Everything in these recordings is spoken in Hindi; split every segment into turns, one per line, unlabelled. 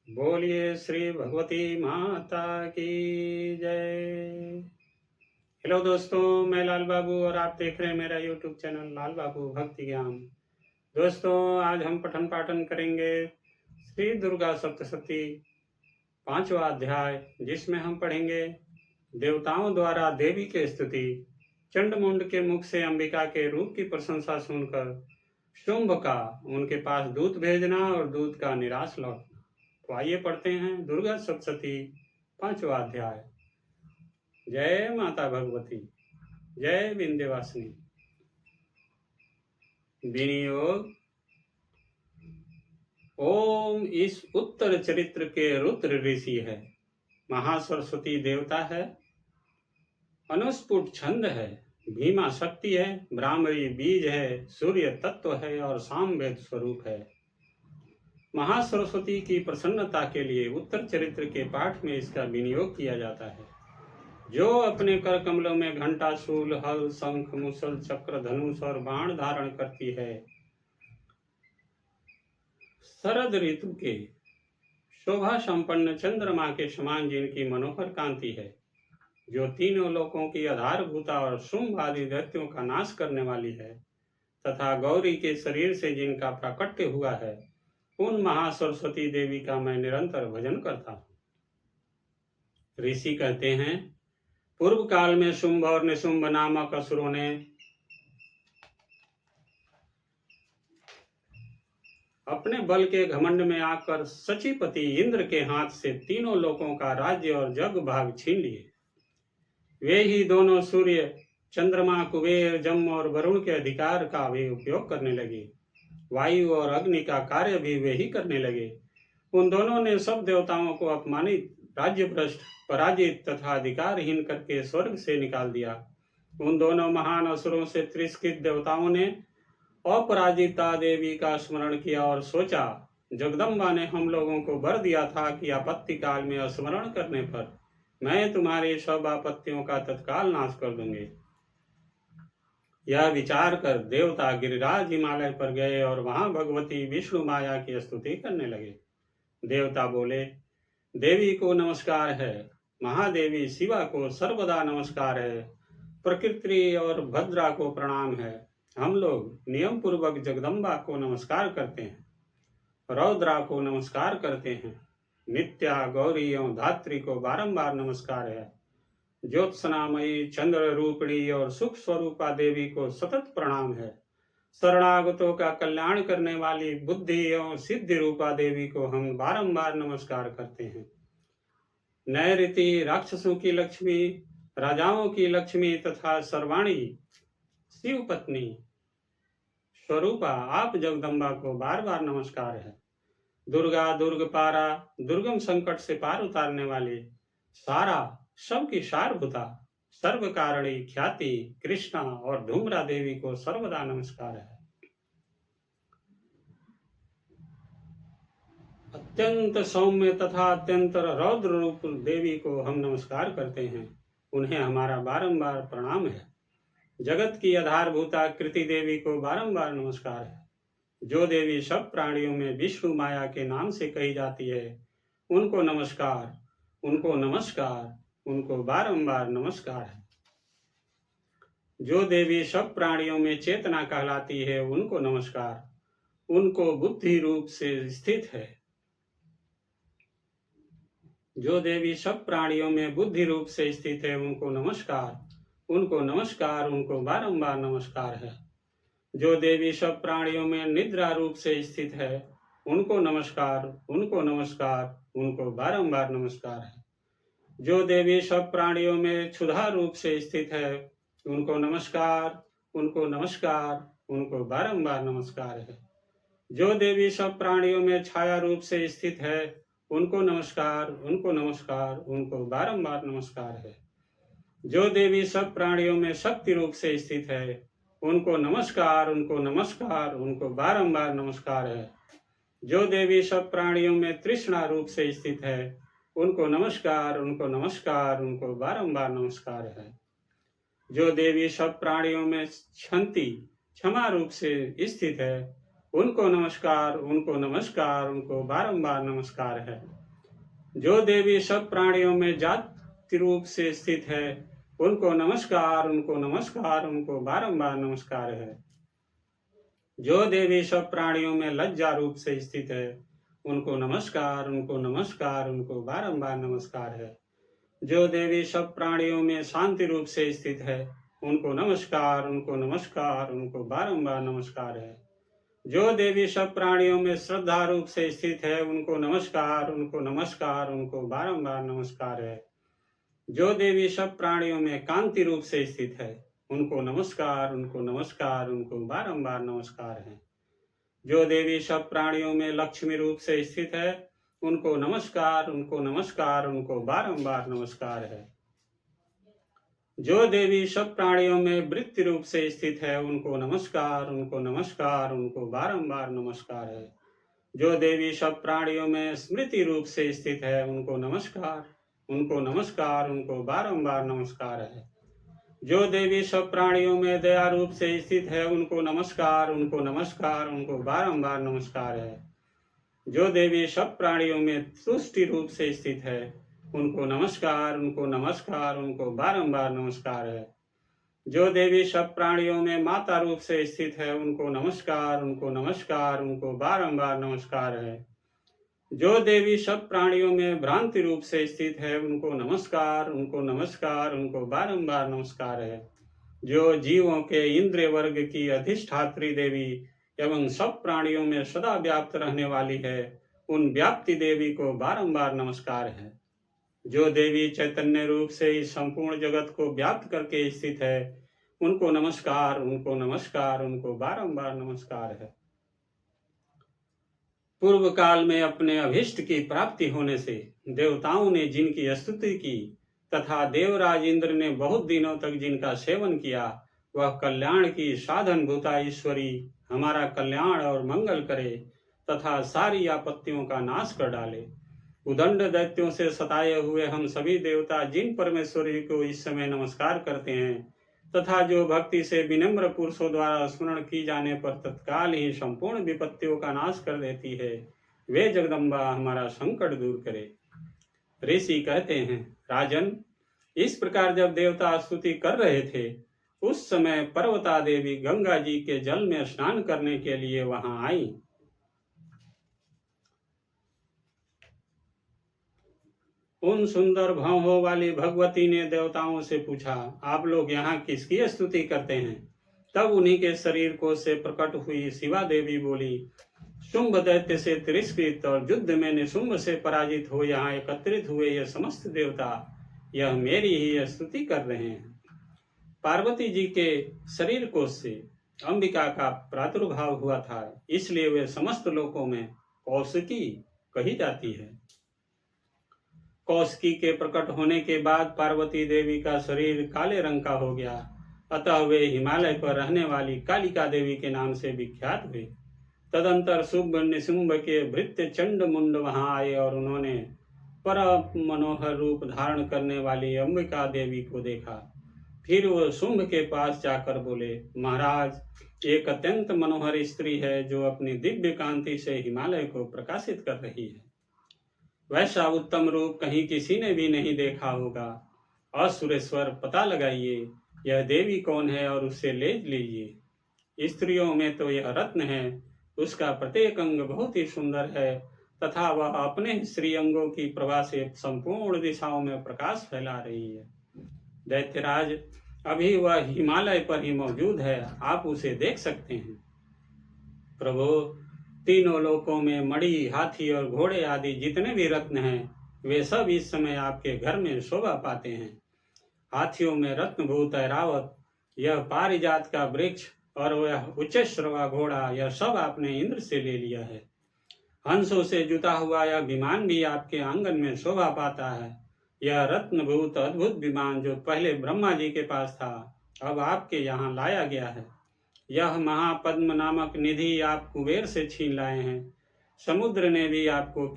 बोलिए श्री भगवती माता की जय। हेलो दोस्तों, मैं लाल बाबू और आप देख रहे हैं मेरा यूट्यूब चैनल लाल बाबू भक्ति ज्ञान। दोस्तों, आज हम पठन पाठन करेंगे श्री दुर्गा सप्तशती 5वां अध्याय, जिसमें हम पढ़ेंगे देवताओं द्वारा देवी की स्तुति, चंडमुंड के मुख से अंबिका के रूप की प्रशंसा सुनकर शुंभ का उनके पास दूत भेजना और दूत का निराश लौटना। तो आइए पढ़ते हैं दुर्गा सप्तशती 5वां अध्याय। जय माता भगवती, जय विंध्यवासिनी। विनियोग। ओम इस उत्तर चरित्र के रुद्र ऋषि है, महासरस्वती देवता है, अनुस्फुट छंद है, भीमा शक्ति है, ब्राह्मणी बीज है, सूर्य तत्व है और सामवेद स्वरूप है। महासरस्वती की प्रसन्नता के लिए उत्तर चरित्र के पाठ में इसका विनियोग किया जाता है। जो अपने कर कमलों में घंटा, शूल, हल, शंख, मुसल, चक्र, धनुष और बाण धारण करती है, शरद ऋतु के शोभा संपन्न चंद्रमा के समान जिनकी मनोहर कांति है, जो तीनों लोकों की आधारभूता और शुंभ आदि दैत्यों का नाश करने वाली है, तथा गौरी के शरीर से जिनका प्राकट्य हुआ है, उन महासरस्वती देवी का मैं निरंतर भजन करता हूँ। ऋषि कहते हैं, पूर्व काल में शुंभ और निशुंभ नामक असुरों ने अपने बल के घमंड में आकर सचीपति इंद्र के हाथ से तीनों लोकों का राज्य और जग भाग छीन लिए। वे ही दोनों सूर्य, चंद्रमा, कुबेर, जम और वरुण के अधिकार का भी उपयोग करने लगे। वायु और अग्नि का कार्य भी वे ही करने लगे। उन दोनों ने सब देवताओं को अपमानित, राज्य भ्रष्ट, पराजित तथा अधिकारहीन करके स्वर्ग से निकाल दिया। उन दोनों महान असुरों से तिरस्कृत देवताओं ने अपराजिता देवी का स्मरण किया और सोचा, जगदम्बा ने हम लोगों को वर दिया था कि आपत्ति काल में स्मरण करने पर मैं तुम्हारे सब आपत्तियों का तत्काल नाश कर दूंगी। यह विचार कर देवता गिरिराज हिमालय पर गए और वहां भगवती विष्णु माया की स्तुति करने लगे। देवता बोले, देवी को नमस्कार है, महादेवी शिवा को सर्वदा नमस्कार है, प्रकृति और भद्रा को प्रणाम है। हम लोग नियम पूर्वक जगदम्बा को नमस्कार करते हैं, रौद्रा को नमस्कार करते हैं, नित्या, गौरी एवं धात्री को बारंबार नमस्कार है, ज्योत्सनामयी, चंद्र रूपिणी और सुख स्वरूपा देवी को सतत प्रणाम है, शरणागतों का कल्याण करने वाली बुद्धि एवं सिद्धि रूपा देवी को हम बारंबार नमस्कार करते हैं। नैऋति, राक्षसों की लक्ष्मी, राजाओं की लक्ष्मी तथा सर्वाणी शिव पत्नी स्वरूपा आप जगदम्बा को बार बार नमस्कार है। दुर्गा, दुर्गपारा, दुर्गम संकट से पार उतारने वाली, सारा, सबकी सारभूता, सर्व कारणी ख्याति कृष्णा और धूम्रा देवी को सर्वदा नमस्कार है। अत्यंत सौम्य तथा अत्यंत रौद्र रूप देवी को हम नमस्कार करते हैं, उन्हें हमारा बारंबार प्रणाम है। जगत की आधारभूता कृति देवी को बारंबार नमस्कार है। जो देवी सब प्राणियों में विष्णु माया के नाम से कही जाती है, उनको नमस्कार, उनको नमस्कार, उनको बारंबार नमस्कार है। जो देवी सब प्राणियों में चेतना कहलाती है, उनको नमस्कार, उनको बुद्धि रूप से स्थित है। जो देवी सब प्राणियों में बुद्धि रूप से स्थित है, उनको नमस्कार, उनको नमस्कार, उनको बारंबार नमस्कार है। जो देवी सब प्राणियों में निद्रा रूप से स्थित है, उनको नमस्कार, उनको नमस्कार, उनको बारंबार नमस्कार है। जो देवी सब प्राणियों में क्षुधा रूप से स्थित है, उनको नमस्कार, उनको नमस्कार, उनको बारंबार नमस्कार है। जो देवी सब प्राणियों में छाया रूप से स्थित है, उनको नमस्कार, उनको नमस्कार, उनको बारंबार नमस्कार है। जो देवी सब प्राणियों में शक्ति रूप से स्थित है, उनको नमस्कार, उनको नमस्कार, उनको बारंबार नमस्कार है। जो देवी सब प्राणियों में तृष्णा रूप से स्थित है, उनको नमस्कार, उनको नमस्कार, उनको बारंबार नमस्कार है। जो देवी सब प्राणियों में क्षंति, क्षमा रूप से स्थित है, उनको नमस्कार, उनको नमस्कार, उनको बारंबार नमस्कार है। जो देवी सब प्राणियों में जाति रूप से स्थित है, उनको नमस्कार, उनको नमस्कार, उनको बारंबार नमस्कार है। जो देवी सब प्राणियों में लज्जा रूप से स्थित है, उनको नमस्कार, उनको नमस्कार, उनको बारंबार नमस्कार है। जो देवी सब प्राणियों में शांति रूप से स्थित है, उनको नमस्कार, उनको नमस्कार, उनको बारंबार नमस्कार है। जो देवी सब प्राणियों में श्रद्धा रूप से स्थित है, उनको नमस्कार, उनको नमस्कार, उनको बारंबार नमस्कार है। जो देवी सब प्राणियों में कांति रूप से स्थित है, उनको नमस्कार, उनको नमस्कार, उनको बारंबार नमस्कार है। जो देवी सब प्राणियों में लक्ष्मी रूप से स्थित है, उनको नमस्कार, उनको नमस्कार, उनको बारंबार नमस्कार है। जो देवी सब प्राणियों में वृत्ति रूप से स्थित है, उनको नमस्कार, उनको नमस्कार, उनको बारंबार नमस्कार है। जो देवी सब प्राणियों में स्मृति रूप से स्थित है, उनको नमस्कार, उनको नमस्कार, उनको बारंबार नमस्कार है। जो देवी सब प्राणियों में दया रूप से स्थित है, उनको नमस्कार, उनको नमस्कार, उनको बारंबार नमस्कार है। जो देवी सब प्राणियों में तुष्टि रूप से स्थित है, उनको नमस्कार, उनको नमस्कार, उनको बारंबार नमस्कार है। जो देवी सब प्राणियों में माता रूप से स्थित है, उनको नमस्कार, उनको नमस्कार, उनको बारंबार नमस्कार है। जो देवी सब प्राणियों में भ्रांति रूप से स्थित है, उनको नमस्कार, उनको नमस्कार, उनको बारंबार नमस्कार है। जो जीवों के इंद्रिय वर्ग की अधिष्ठात्री देवी एवं सब प्राणियों में सदा व्याप्त रहने वाली है, उन व्याप्ति देवी को बारंबार नमस्कार है। जो देवी चैतन्य रूप से इस संपूर्ण जगत को व्याप्त करके स्थित है, उनको नमस्कार, उनको नमस्कार, उनको बारंबार नमस्कार है। पूर्व काल में अपने अभिष्ट की प्राप्ति होने से देवताओं ने जिनकी स्तुति की तथा देवराज इंद्र ने बहुत दिनों तक जिनका सेवन किया, वह कल्याण की साधन भूता ईश्वरी हमारा कल्याण और मंगल करे तथा सारी आपत्तियों का नाश कर डाले। उदंड दैत्यों से सताए हुए हम सभी देवता जिन परमेश्वरी को इस समय नमस्कार करते हैं तथा जो भक्ति से विनम्र पुरुषों द्वारा स्मरण की जाने पर तत्काल ही संपूर्ण विपत्तियों का नाश कर देती है, वे जगदम्बा हमारा संकट दूर करे। ऋषि कहते हैं, राजन, इस प्रकार जब देवता स्तुति कर रहे थे, उस समय पर्वता देवी गंगा जी के जल में स्नान करने के लिए वहां आई। उन सुंदर भौहों वाली भगवती ने देवताओं से पूछा, आप लोग यहाँ किसकी स्तुति करते हैं? तब उन्हीं के शरीर को से प्रकट हुई शिवा देवी बोली, शुंभ दैत्य से तिरस्कृत और युद्ध में निशुंभ से पराजित हो यहाँ एकत्रित हुए ये समस्त देवता यह मेरी ही स्तुति कर रहे हैं। पार्वती जी के शरीर कोश से अंबिका का प्रादुर्भाव हुआ था, इसलिए वे समस्त लोकों में कौशिकी कही जाती है। कौशिकी के प्रकट होने के बाद पार्वती देवी का शरीर काले रंग का हो गया, अतः वे हिमालय पर रहने वाली कालिका देवी के नाम से विख्यात हुए। तदंतर शुंभ निशुंभ के भृत्य चंड मुंड वहां आए और उन्होंने परम मनोहर रूप धारण करने वाली अंबिका देवी को देखा। फिर वह शुंभ के पास जाकर बोले, महाराज, एक अत्यंत मनोहर स्त्री है जो अपनी दिव्य कांति से हिमालय को प्रकाशित कर रही है। वैसा उत्तम रूप कहीं किसी ने भी नहीं देखा होगा। असुरेश्वर, पता लगाइए यह देवी कौन है और उससे ले लीजिए। स्त्रियों में तो यह रत्न है, उसका प्रत्येक अंग बहुत ही सुंदर है तथा वह अपने श्री अंगों की प्रभा से संपूर्ण दिशाओं में प्रकाश फैला रही है। दैत्यराज, अभी वह हिमालय पर ही मौजूद है, आप उसे देख सकते हैं। प्रभु, तीनों लोकों में मणि, हाथी और घोड़े आदि जितने भी रत्न हैं, वे सब इस समय आपके घर में शोभा पाते हैं। हाथियों में रत्नभूत ऐरावत, यह पारिजात का वृक्ष और वह उच्च श्रवा घोड़ा, यह सब आपने इंद्र से ले लिया है। हंसों से जुता हुआ यह विमान भी आपके आंगन में शोभा पाता है। यह रत्नभूत अद्भुत विमान जो पहले ब्रह्मा जी के पास था, अब आपके यहाँ लाया गया है। यह महापद्म नामक निधि आप कुबेर से छीन लाए हैं। समुद्र ने भी आपको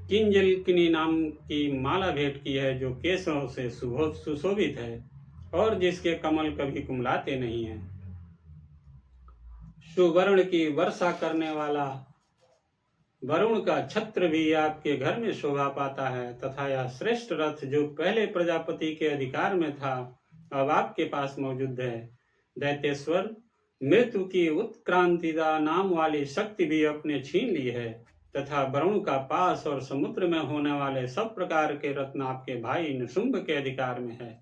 किंजलकिनी नाम की माला भेंट की है जो केसों से सुशोभित है और जिसके कमल कभी कुमलाते नहीं हैं। सुवर्ण की वर्षा करने वाला वरुण का छत्र भी आपके घर में शोभा पाता है, तथा यह श्रेष्ठ रथ जो पहले प्रजापति के अधिकार में था अब आपके पास मौजूद है। दैत्येश्वर, मृत्यु की उत्क्रांतिदा नाम वाली शक्ति भी अपने छीन ली है, तथा वरुण का पास और समुद्र में होने वाले सब प्रकार के रत्न आपके भाई निशुंभ के अधिकार में है।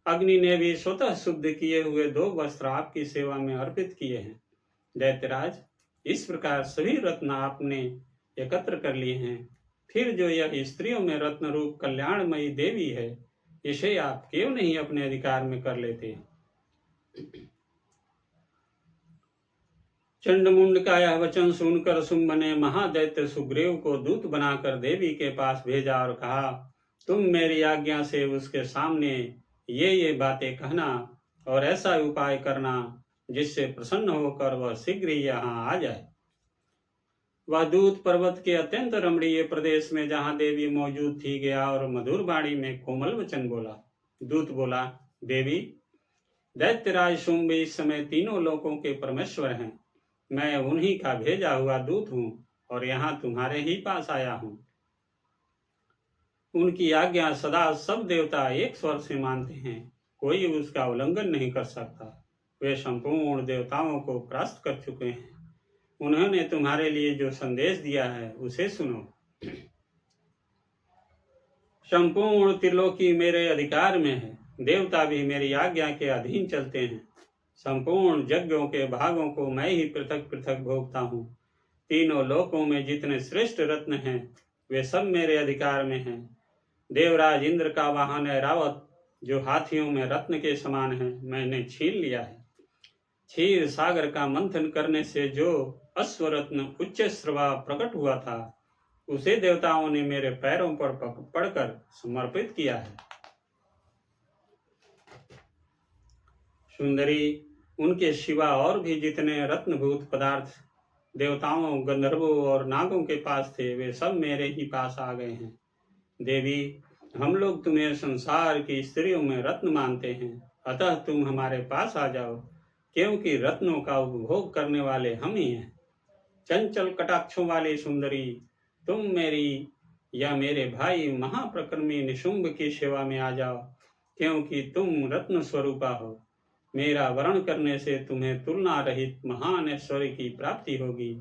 अग्नि ने भी स्वतः शुद्ध किए हुए 2 वस्त्र आपकी सेवा में अर्पित किए हैं। दैत्यराज, इस प्रकार सभी रत्न आपने एकत्र कर लिए हैं। फिर जो यह स्त्रियों में रत्न रूप कल्याणमयी देवी है, इसे आप क्यों नहीं अपने अधिकार में कर लेते? चंडमुंड का यह वचन सुनकर शुंभ ने महादैत्य सुग्रीव को दूत बनाकर देवी के पास भेजा और कहा, तुम मेरी आज्ञा से उसके सामने ये बातें कहना और ऐसा उपाय करना जिससे प्रसन्न होकर वह शीघ्र ही यहाँ आ जाए। वह दूत पर्वत के अत्यंत रमणीय प्रदेश में जहाँ देवी मौजूद थी गया और मधुर वाणी में कोमल वचन बोला। दूत बोला, देवी, दैत्यराज शुंभ इस समय तीनों लोकों के परमेश्वर हैं। मैं उन्हीं का भेजा हुआ दूत हूँ और यहाँ तुम्हारे ही पास आया हूँ। उनकी आज्ञा सदा सब देवता एक स्वर से मानते हैं, कोई उसका उल्लंघन नहीं कर सकता। वे संपूर्ण देवताओं को परास्त कर चुके हैं। उन्होंने तुम्हारे लिए जो संदेश दिया है उसे सुनो। संपूर्ण त्रिलोकी मेरे अधिकार में है, देवता भी मेरी आज्ञा के अधीन चलते हैं। संपूर्ण यज्ञों के भागों को मैं ही पृथक पृथक भोगता हूँ। तीनों लोकों में जितने श्रेष्ठ रत्न हैं वे सब मेरे अधिकार में हैं। देवराज इंद्र का वाहन ऐरावत जो हाथियों में रत्न के समान है, मैंने छीन लिया है। क्षीर सागर का मंथन करने से जो अश्वरत्न उच्च श्रवा प्रकट हुआ था, उसे देवताओं ने मेरे पैरों पर पड़कर समर्पित किया है। सुंदरी, उनके सिवा और भी जितने रत्नभूत पदार्थ देवताओं, गंधर्वों और नागों के पास थे, वे सब मेरे ही पास आ गए हैं। देवी, हम लोग तुम्हें संसार की स्त्रियों में रत्न मानते हैं, अतः तुम हमारे पास आ जाओ, क्योंकि रत्नों का उपभोग करने वाले हम ही हैं। चंचल कटाक्षों वाली सुंदरी, तुम मेरी या मेरे भाई महाप्रक्रमी निशुंभ की सेवा में आ जाओ, क्योंकि तुम रत्न स्वरूपा हो। मेरा वरण करने से तुम्हें तुलना रहित महान ऐश्वर्य की प्राप्ति होगी।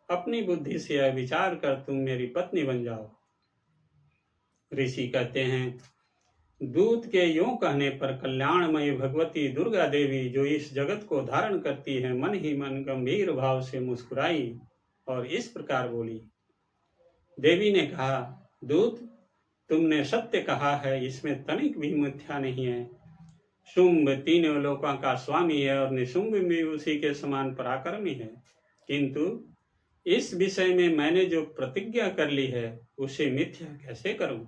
अपनी बुद्धि से यह विचार कर तुम मेरी पत्नी बन जाओ। ऋषि कहते हैं, दूत के यूं कहने पर कल्याणमयी भगवती दुर्गा देवी, जो इस जगत को धारण करती है, मन ही मन गंभीर भाव से मुस्कुराई और इस प्रकार बोली। देवी ने कहा, दूत, तुमने सत्य कहा है, इसमें तनिक भी मिथ्या नहीं है। शुंभ तीनों लोकों का स्वामी है और निशुंभ भी उसी के समान पराक्रमी है, किंतु इस विषय में मैंने जो प्रतिज्ञा कर ली है उसे मिथ्या कैसे करूं?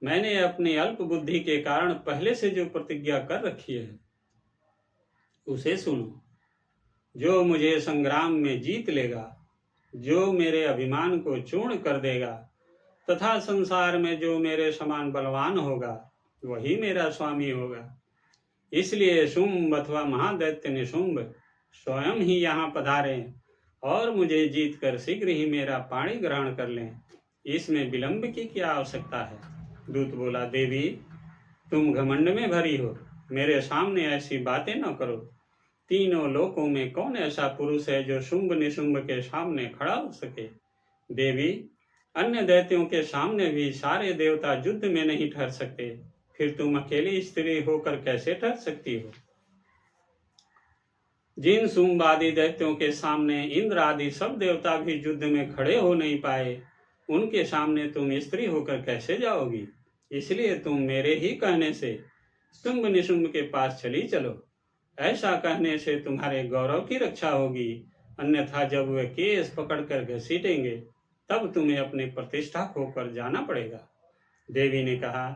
मैंने अपनी अल्प बुद्धि के कारण पहले से जो प्रतिज्ञा कर रखी है उसे सुनो। जो मुझे संग्राम में जीत लेगा, जो मेरे अभिमान को चूर्ण कर देगा, तथा संसार में जो मेरे समान बलवान होगा, वही मेरा स्वामी होगा। इसलिए शुंभ अथवा महादैत्य निशुंभ स्वयं ही यहाँ पधारें और मुझे जीत कर शीघ्र ही मेरा पाणी ग्रहण कर लें। इसमें विलंब की क्या आवश्यकता है? दूत बोला, देवी, तुम घमंड में भरी हो, मेरे सामने ऐसी बातें न करो। तीनों लोकों में कौन ऐसा पुरुष है जो शुंभ निशुंभ के सामने खड़ा हो सके? देवी, अन्य दैत्यों के सामने भी सारे देवता युद्ध में नहीं ठहर सकते, फिर तुम अकेली स्त्री होकर कैसे ठहर सकती हो? जिन शुंभ आदि दैत्यों के सामने इंद्र आदि सब देवता भी युद्ध में खड़े हो नहीं पाए, उनके सामने तुम स्त्री होकर कैसे जाओगी? इसलिए तुम मेरे ही कहने से शुंभ निशुंभ के पास चली चलो। ऐसा कहने से तुम्हारे गौरव की रक्षा होगी, अन्यथा जब वे केस पकड़कर घसीटेंगे तब तुम्हें अपनी प्रतिष्ठा खोकर जाना पड़ेगा। देवी ने कहा,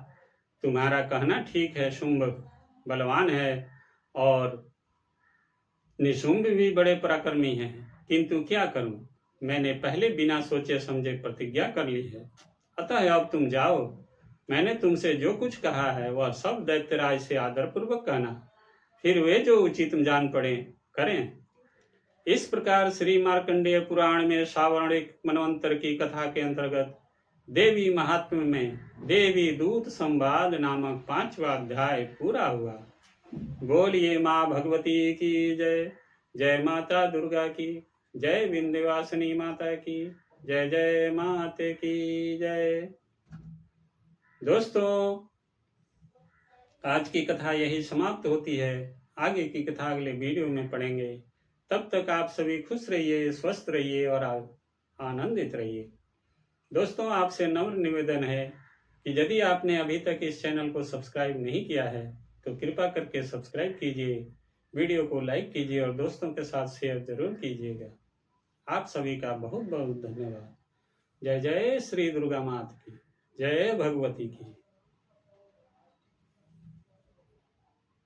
तुम्हारा कहना ठीक है, शुंभ बलवान है और निशुंभ भी बड़े पराक्रमी हैं, किंतु क्या करूं? मैंने पहले बिना सोचे समझे प्रतिज्ञा कर ली है, अतः अब तुम जाओ। मैंने तुमसे जो कुछ कहा है वह सब दैत्यराज से आदरपूर्वक कहना, फिर वे जो उचित जान पड़े करें। इस प्रकार श्री मार्कंडेय पुराण में सावर्णिक मनवंतर की कथा के अंतर्गत देवी महात्म्य में देवी दूत संवाद नामक 5वां अध्याय पूरा हुआ। बोलिए माँ भगवती की जय। जय माता दुर्गा की जय। विंध्यवासिनी माता की जय। जय माते की जय। दोस्तों, आज की कथा यही समाप्त होती है। आगे की कथा अगले वीडियो में पढ़ेंगे। तब तक आप सभी खुश रहिए, स्वस्थ रहिए और आनंदित रहिए। दोस्तों, आपसे नम्र निवेदन है कि यदि आपने अभी तक इस चैनल को सब्सक्राइब नहीं किया है तो कृपा करके सब्सक्राइब कीजिए, वीडियो को लाइक कीजिए और दोस्तों के साथ शेयर जरूर कीजिएगा। आप सभी का बहुत बहुत धन्यवाद। जय जय श्री दुर्गा माता की जय, भगवती की।